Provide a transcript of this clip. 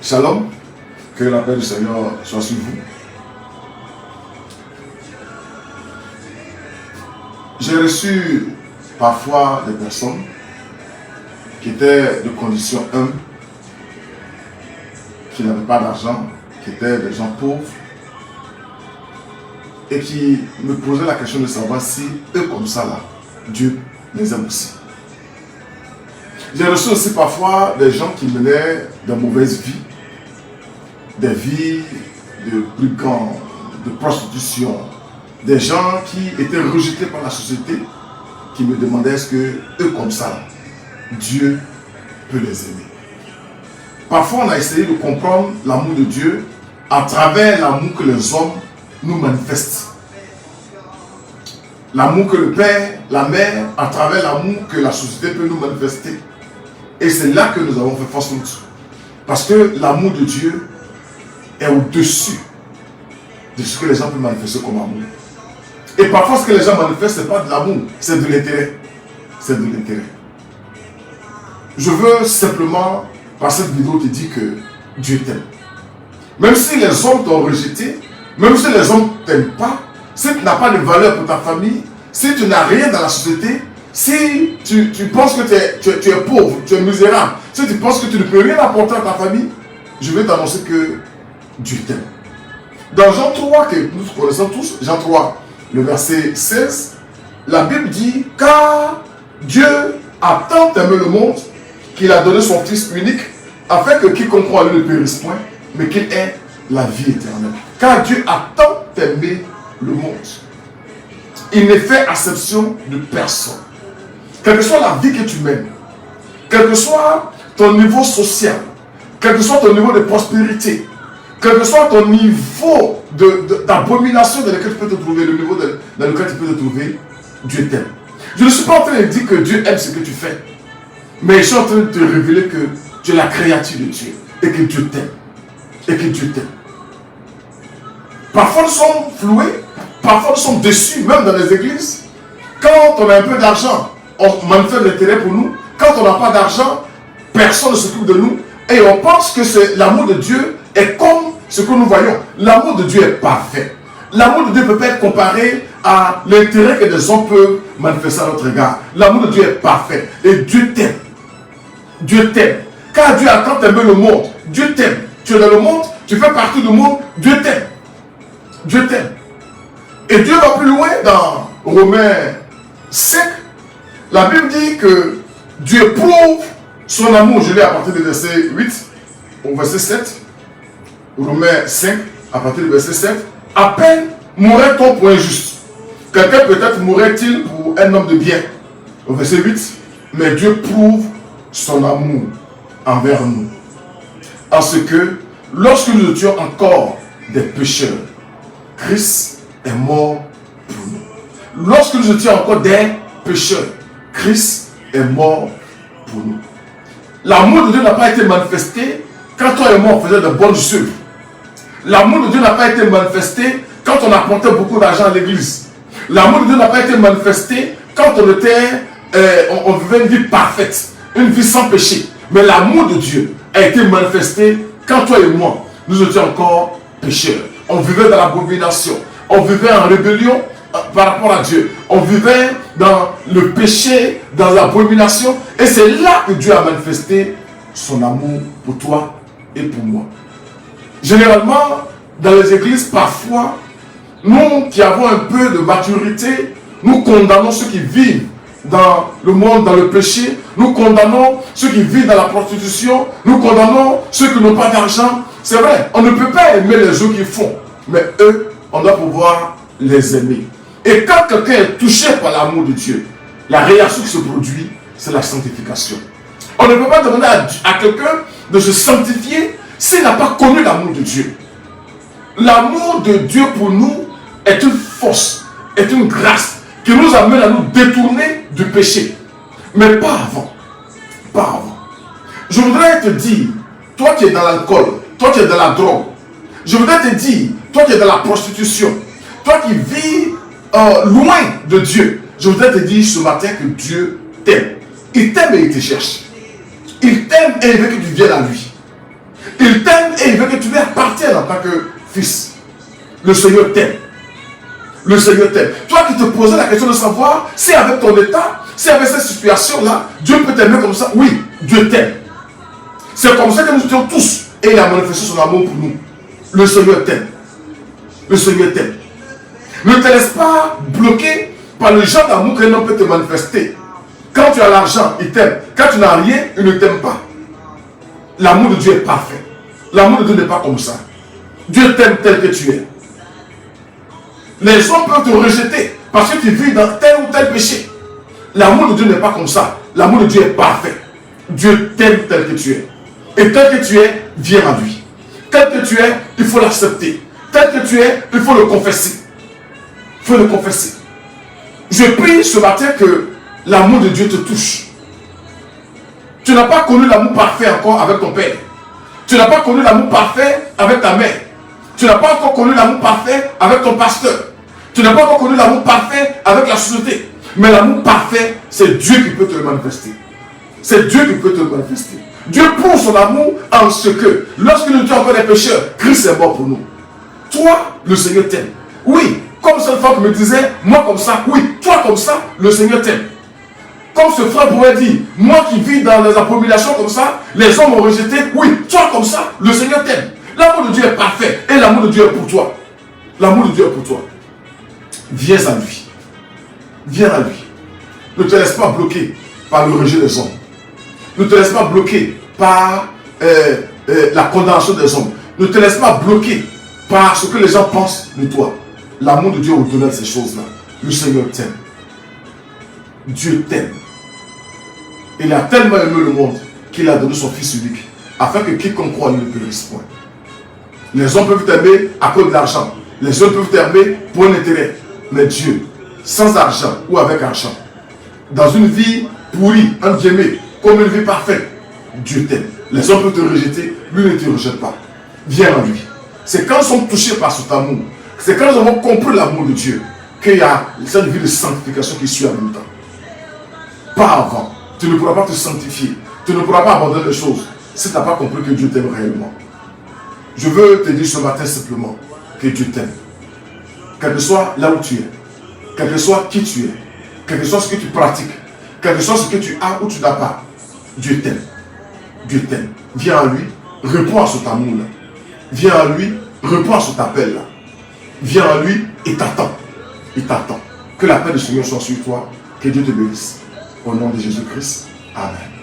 Shalom, que la paix du Seigneur soit sur vous. J'ai reçu parfois des personnes qui étaient de condition humble, qui n'avaient pas d'argent, qui étaient des gens pauvres, et qui me posaient la question de savoir si eux comme ça là, Dieu les aime aussi. J'ai reçu aussi parfois des gens qui menaient de mauvaises vies, des vies de brigands, de prostitution, des gens qui étaient rejetés par la société, qui me demandaient est-ce que eux comme ça, Dieu peut les aimer. Parfois on a essayé de comprendre l'amour de Dieu à travers l'amour que les hommes nous manifestent. L'amour que le père, la mère, à travers l'amour que la société peut nous manifester. Et c'est là que nous avons fait fausse route. Parce que l'amour de Dieu est au-dessus de ce que les gens peuvent manifester comme amour. Et parfois ce que les gens manifestent, ce n'est pas de l'amour, c'est de l'intérêt. C'est de l'intérêt. Je veux simplement, par cette vidéo, te dire que Dieu t'aime. Même si les hommes t'ont rejeté, même si les hommes ne t'aiment pas, si tu n'as pas de valeur pour ta famille, si tu n'as rien dans la société, si tu penses que tu es pauvre, tu es misérable, si tu penses que tu ne peux rien apporter à ta famille, je vais t'annoncer que Dieu t'aime. Dans Jean 3, que nous connaissons tous, Jean 3, le verset 16, la Bible dit « Car Dieu a tant aimé le monde qu'il a donné son Fils unique, afin que quiconque croit en lui ne périsse point, mais qu'il ait la vie éternelle. » Car Dieu a tant aimé le monde. Il ne fait acception de personne. Quelle que soit la vie que tu mènes, quel que soit ton niveau social, quel que soit ton niveau de prospérité, quel que soit ton niveau d'abomination dans lequel tu peux te trouver, le niveau dans lequel tu peux te trouver, Dieu t'aime. Je ne suis pas en train de dire que Dieu aime ce que tu fais, mais je suis en train de te révéler que tu es la créature de Dieu et que Dieu t'aime. Et que Dieu t'aime. Parfois nous sommes floués, parfois nous sommes déçus, même dans les églises. Quand on a un peu d'argent, on manifeste l'intérêt pour nous. Quand on n'a pas d'argent, personne ne s'occupe de nous. Et on pense que l'amour de Dieu est comme ce que nous voyons. L'amour de Dieu est parfait. L'amour de Dieu ne peut pas être comparé à l'intérêt que les hommes peuvent manifester à notre égard. L'amour de Dieu est parfait. Et Dieu t'aime. Dieu t'aime. Car Dieu a tant aimé le monde. Dieu t'aime. Tu es dans le monde, tu fais partie du monde. Dieu t'aime. Dieu t'aime. Et Dieu va plus loin dans Romains 5. La Bible dit que Dieu prouve son amour. Je lis à partir du verset 8 au verset 7. Romains 5, à partir du verset 7. À peine mourrait-on pour un juste. Quelqu'un peut-être mourrait-il pour un homme de bien. Au verset 8. Mais Dieu prouve son amour envers nous. En ce que, lorsque nous étions encore des pécheurs, Christ est mort pour nous. Lorsque nous étions encore des pécheurs, Christ est mort pour nous. L'amour de Dieu n'a pas été manifesté quand toi et moi on faisait de bonnes œuvres. L'amour de Dieu n'a pas été manifesté quand on apportait beaucoup d'argent à l'église. L'amour de Dieu n'a pas été manifesté quand on vivait une vie parfaite, une vie sans péché. Mais l'amour de Dieu a été manifesté quand toi et moi, nous étions encore pécheurs. On vivait dans l'abomination. On vivait en rébellion par rapport à Dieu. On vivait dans le péché, dans l'abomination. Et c'est là que Dieu a manifesté son amour pour toi et pour moi. Généralement, dans les églises, parfois, nous qui avons un peu de maturité, nous condamnons ceux qui vivent dans le monde, dans le péché. Nous condamnons ceux qui vivent dans la prostitution. Nous condamnons ceux qui n'ont pas d'argent. C'est vrai, on ne peut pas aimer les gens qui font. Mais eux, on doit pouvoir les aimer. Et quand quelqu'un est touché par l'amour de Dieu, la réaction qui se produit, c'est la sanctification. On ne peut pas demander à quelqu'un de se sanctifier s'il n'a pas connu l'amour de Dieu. L'amour de Dieu pour nous est une force, est une grâce qui nous amène à nous détourner du péché. Mais pas avant. Pas avant. Je voudrais te dire, toi qui es dans l'alcool, toi qui es dans la drogue, je voudrais te dire, toi qui es dans la prostitution, toi qui vis loin de Dieu, je voudrais te dire ce matin que Dieu t'aime. Il t'aime et il te cherche. Il t'aime et il veut que tu viennes à lui. Il t'aime veux que tu lui appartiennes en tant que fils. Le Seigneur t'aime. Le Seigneur t'aime. Toi qui te posais la question de savoir si avec ton état, si avec cette situation-là, Dieu peut t'aimer comme ça. Oui, Dieu t'aime. C'est comme ça que nous étions tous. Et il a manifesté son amour pour nous. Le Seigneur t'aime. Le Seigneur t'aime. Ne te laisse pas bloquer par le genre d'amour qu'un homme peut te manifester. Quand tu as l'argent, il t'aime. Quand tu n'as rien, il ne t'aime pas. L'amour de Dieu est parfait. L'amour de Dieu n'est pas comme ça. Dieu t'aime tel que tu es. Les hommes peuvent te rejeter parce que tu vis dans tel ou tel péché. L'amour de Dieu n'est pas comme ça. L'amour de Dieu est parfait. Dieu t'aime tel que tu es. Et tel que tu es, viens à lui. Tel que tu es, il faut l'accepter. Tel que tu es, il faut le confesser. Il faut le confesser. Je prie ce matin que l'amour de Dieu te touche. Tu n'as pas connu l'amour parfait encore avec ton père. Tu n'as pas connu l'amour parfait avec ta mère. Tu n'as pas encore connu l'amour parfait avec ton pasteur. Tu n'as pas encore connu l'amour parfait avec la société. Mais l'amour parfait, c'est Dieu qui peut te le manifester. C'est Dieu qui peut te le manifester. Dieu prouve son amour en ce que, lorsque nous étions encore des pécheurs, Christ est mort pour nous. Toi, le Seigneur t'aime. Oui, comme cette femme me disait, moi comme ça, oui, toi comme ça, le Seigneur t'aime. Comme ce frère pourrait dire, moi qui vis dans les abominations comme ça, les hommes m'ont rejeté, oui, toi comme ça, le Seigneur t'aime. L'amour de Dieu est parfait et l'amour de Dieu est pour toi. L'amour de Dieu est pour toi. Viens à lui. Viens à lui. Ne te laisse pas bloquer par le rejet des hommes. Ne te laisse pas bloquer par la condamnation des hommes. Ne te laisse pas bloquer par ce que les gens pensent de toi. L'amour de Dieu au-delà de ces choses-là. Le Seigneur t'aime. Dieu t'aime. Il a tellement aimé le monde qu'il a donné son Fils unique afin que quiconque croit ne périsse point. Les hommes peuvent t'aimer à cause de l'argent. Les hommes peuvent t'aimer pour un intérêt. Mais Dieu, sans argent ou avec argent, dans une vie pourrie, entre guillemets, comme une vie parfaite, Dieu t'aime. Les hommes peuvent te rejeter, lui ne te rejette pas. Viens à lui. C'est quand nous sommes touchés par cet amour, c'est quand nous avons compris l'amour de Dieu, qu'il y a cette vie de sanctification qui suit en même temps. Pas avant. Tu ne pourras pas te sanctifier. Tu ne pourras pas abandonner les choses si tu n'as pas compris que Dieu t'aime réellement. Je veux te dire ce matin simplement que Dieu t'aime. Quel que soit là où tu es, quel que soit qui tu es, quel que soit ce que tu pratiques, quel que soit ce que tu as ou tu n'as pas, Dieu t'aime. Dieu t'aime. Viens à lui, réponds à cet amour-là. Viens à lui, réponds à cet appel-là. Viens à lui et t'attends. Il t'attend. Que la paix du Seigneur soit sur toi. Que Dieu te bénisse. Au nom de Jésus-Christ. Amen.